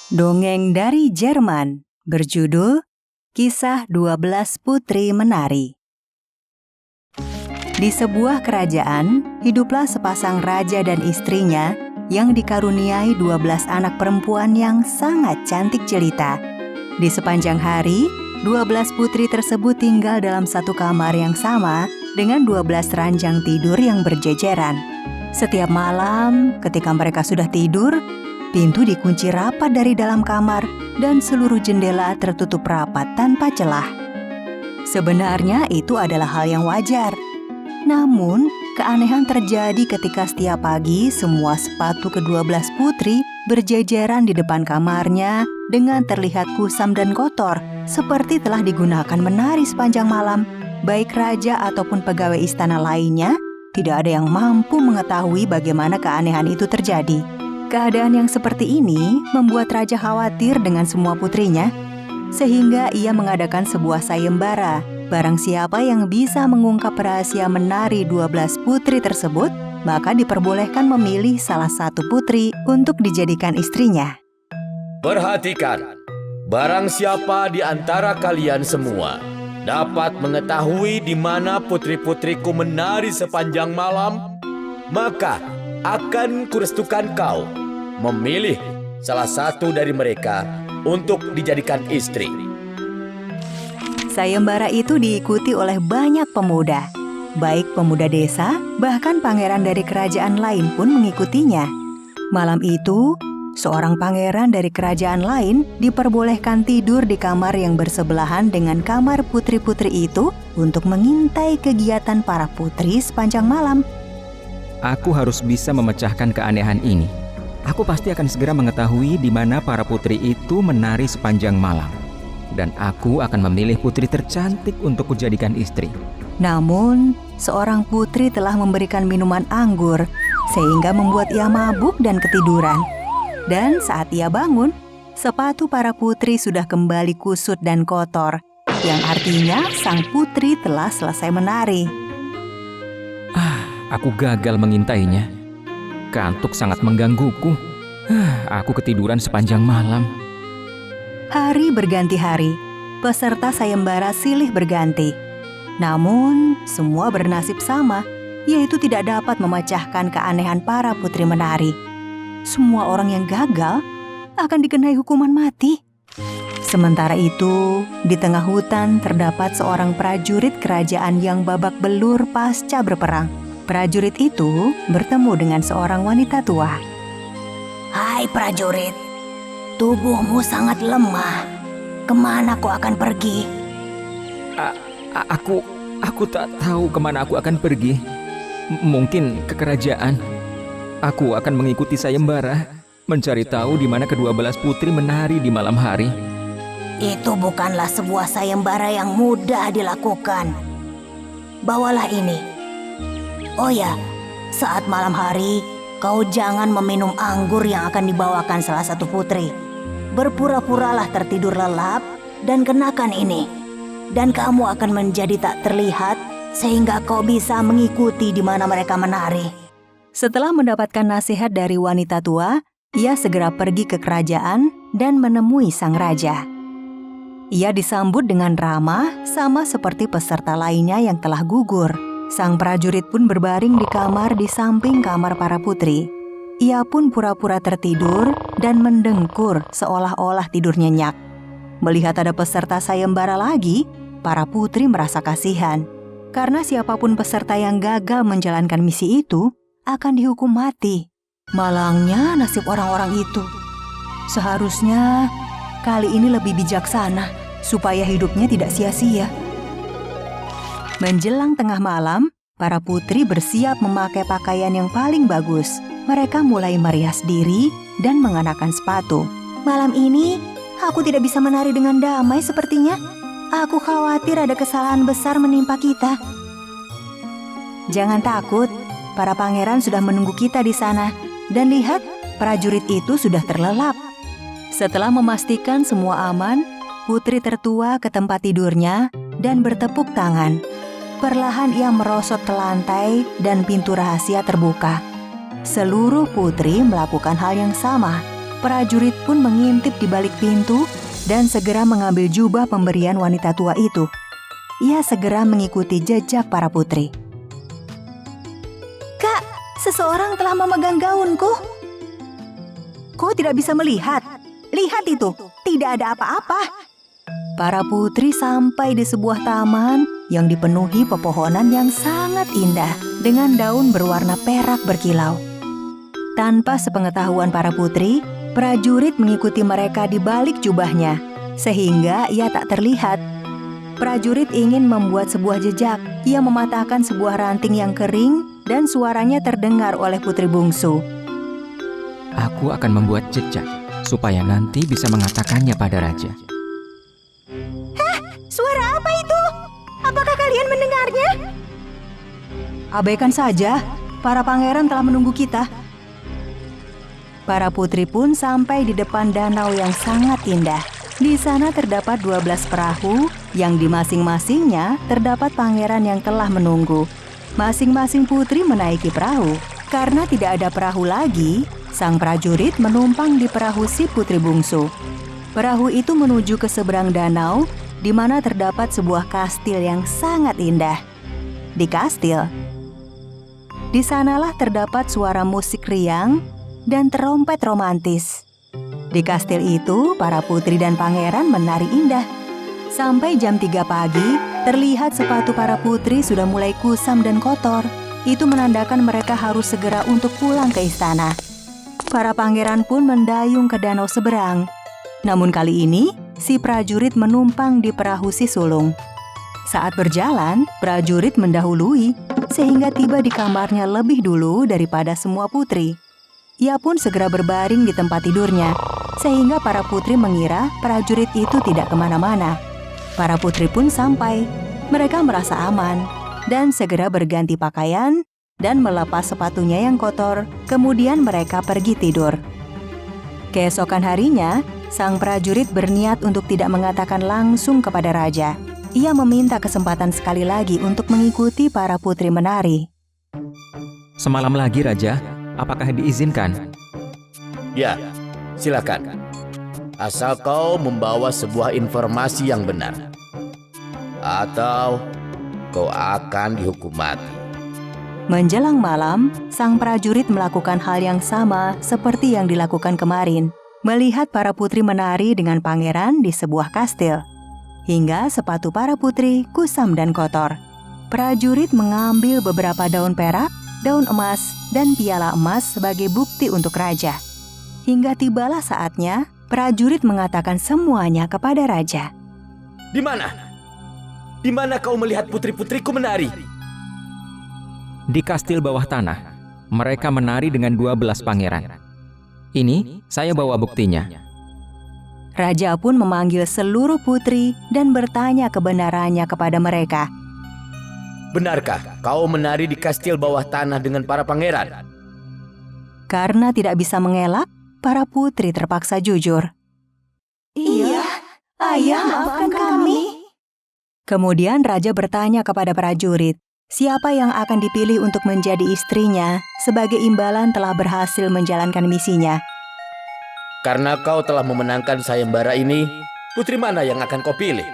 Dongeng dari Jerman, berjudul Kisah 12 Putri Menari. Di sebuah kerajaan, hiduplah sepasang raja dan istrinya yang dikaruniai 12 anak perempuan yang sangat cantik jelita. Di sepanjang hari, 12 putri tersebut tinggal dalam satu kamar yang sama dengan 12 ranjang tidur yang berjejeran. Setiap malam, ketika mereka sudah tidur, pintu dikunci rapat dari dalam kamar dan seluruh jendela tertutup rapat tanpa celah. Sebenarnya itu adalah hal yang wajar. Namun, keanehan terjadi ketika setiap pagi semua sepatu ke-12 putri berjejeran di depan kamarnya dengan terlihat kusam dan kotor, seperti telah digunakan menari sepanjang malam. Baik raja ataupun pegawai istana lainnya, tidak ada yang mampu mengetahui bagaimana keanehan itu terjadi. Keadaan yang seperti ini membuat raja khawatir dengan semua putrinya, sehingga ia mengadakan sebuah sayembara. Barang siapa yang bisa mengungkap rahasia menari 12 putri tersebut, maka diperbolehkan memilih salah satu putri untuk dijadikan istrinya. Perhatikan, barang siapa di antara kalian semua dapat mengetahui di mana putri-putriku menari sepanjang malam, maka akan kurestukan kau memilih salah satu dari mereka untuk dijadikan istri. Sayembara itu diikuti oleh banyak pemuda, baik pemuda desa, bahkan pangeran dari kerajaan lain pun mengikutinya. Malam itu, seorang pangeran dari kerajaan lain diperbolehkan tidur di kamar yang bersebelahan dengan kamar putri-putri itu untuk mengintai kegiatan para putri sepanjang malam. Aku harus bisa memecahkan keanehan ini. Aku pasti akan segera mengetahui di mana para putri itu menari sepanjang malam. Dan aku akan memilih putri tercantik untuk kujadikan istri. Namun, seorang putri telah memberikan minuman anggur, sehingga membuat ia mabuk dan ketiduran. Dan saat ia bangun, sepatu para putri sudah kembali kusut dan kotor, yang artinya sang putri telah selesai menari. Aku gagal mengintainya. Kantuk sangat menggangguku. Aku ketiduran sepanjang malam. Hari berganti hari, peserta sayembara silih berganti. Namun, semua bernasib sama, yaitu tidak dapat memecahkan keanehan para putri menari. Semua orang yang gagal akan dikenai hukuman mati. Sementara itu, di tengah hutan terdapat seorang prajurit kerajaan yang babak belur pasca berperang. Prajurit itu bertemu dengan seorang wanita tua. Hai prajurit, tubuhmu sangat lemah. Kemana kau akan pergi? Aku tak tahu kemana aku akan pergi. Mungkin ke kerajaan. Aku akan mengikuti sayembara, mencari tahu di mana ke-12 putri menari di malam hari. Itu bukanlah sebuah sayembara yang mudah dilakukan. Bawalah ini. Oh ya, saat malam hari, kau jangan meminum anggur yang akan dibawakan salah satu putri. Berpura-puralah tertidur lelap dan kenakan ini. Dan kamu akan menjadi tak terlihat sehingga kau bisa mengikuti di mana mereka menari. Setelah mendapatkan nasihat dari wanita tua, ia segera pergi ke kerajaan dan menemui sang raja. Ia disambut dengan ramah sama seperti peserta lainnya yang telah gugur. Sang prajurit pun berbaring di kamar di samping kamar para putri. Ia pun pura-pura tertidur dan mendengkur seolah-olah tidur nyenyak. Melihat ada peserta sayembara lagi, para putri merasa kasihan. Karena siapapun peserta yang gagal menjalankan misi itu akan dihukum mati. Malangnya nasib orang-orang itu. Seharusnya kali ini lebih bijaksana supaya hidupnya tidak sia-sia. Menjelang tengah malam, para putri bersiap memakai pakaian yang paling bagus. Mereka mulai merias diri dan mengenakan sepatu. Malam ini, aku tidak bisa menari dengan damai sepertinya. Aku khawatir ada kesalahan besar menimpa kita. Jangan takut, para pangeran sudah menunggu kita di sana. Dan lihat, prajurit itu sudah terlelap. Setelah memastikan semua aman, putri tertua ke tempat tidurnya dan bertepuk tangan. Perlahan ia merosot ke lantai dan pintu rahasia terbuka. Seluruh putri melakukan hal yang sama. prajurit pun mengintip di balik pintu dan segera mengambil jubah pemberian wanita tua itu. Ia segera mengikuti jejak para putri. "Kak, seseorang telah memegang gaunku." "Kau tidak bisa melihat? Lihat itu, tidak ada apa-apa." Para putri sampai di sebuah taman yang dipenuhi pepohonan yang sangat indah dengan daun berwarna perak berkilau. Tanpa sepengetahuan para putri, prajurit mengikuti mereka di balik jubahnya, sehingga ia tak terlihat. Prajurit ingin membuat sebuah jejak. Ia mematahkan sebuah ranting yang kering dan suaranya terdengar oleh putri bungsu. Aku akan membuat jejak supaya nanti bisa mengatakannya pada raja. Suara apa itu? Apakah kalian mendengarnya? Abaikan saja, para pangeran telah menunggu kita. Para putri pun sampai di depan danau yang sangat indah. Di sana terdapat 12 perahu yang di masing-masingnya terdapat pangeran yang telah menunggu. Masing-masing putri menaiki perahu. Karena tidak ada perahu lagi, sang prajurit menumpang di perahu si putri bungsu. Perahu itu menuju ke seberang danau, di mana terdapat sebuah kastil yang sangat indah. Di kastil, di sanalah terdapat suara musik riang dan trompet romantis. Di kastil itu, para putri dan pangeran menari indah. Sampai jam 3 pagi, terlihat sepatu para putri sudah mulai kusam dan kotor. Itu menandakan mereka harus segera untuk pulang ke istana. Para pangeran pun mendayung ke danau seberang. Namun kali ini, si prajurit menumpang di perahu si sulung. Saat berjalan, prajurit mendahului sehingga tiba di kamarnya lebih dulu daripada semua putri. Ia pun segera berbaring di tempat tidurnya, sehingga para putri mengira prajurit itu tidak kemana-mana. Para putri pun sampai. Mereka merasa aman dan segera berganti pakaian dan melepas sepatunya yang kotor. Kemudian mereka pergi tidur. Keesokan harinya, sang prajurit berniat untuk tidak mengatakan langsung kepada raja. Ia meminta kesempatan sekali lagi untuk mengikuti para putri menari. Semalam lagi, Raja. Apakah diizinkan? Ya, silakan. Asal kau membawa sebuah informasi yang benar. Atau kau akan dihukum mati. Menjelang malam, sang prajurit melakukan hal yang sama seperti yang dilakukan kemarin. Melihat para putri menari dengan pangeran di sebuah kastil. Hingga sepatu para putri kusam dan kotor. Prajurit mengambil beberapa daun perak, daun emas, dan piala emas sebagai bukti untuk raja. Hingga tibalah saatnya, prajurit mengatakan semuanya kepada raja. Di mana? Di mana kau melihat putri-putriku menari? Di kastil bawah tanah, mereka menari dengan 12 pangeran. Ini saya bawa buktinya. Raja pun memanggil seluruh putri dan bertanya kebenarannya kepada mereka. Benarkah kau menari di kastil bawah tanah dengan para pangeran? Karena tidak bisa mengelak, para putri terpaksa jujur. Iya, ayah maafkan kami. Kemudian raja bertanya kepada prajurit, siapa yang akan dipilih untuk menjadi istrinya sebagai imbalan telah berhasil menjalankan misinya. Karena kau telah memenangkan sayembara ini, putri mana yang akan kau pilih?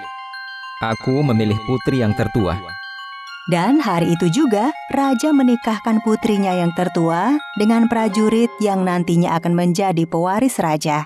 Aku memilih putri yang tertua. Dan hari itu juga, raja menikahkan putrinya yang tertua dengan prajurit yang nantinya akan menjadi pewaris raja.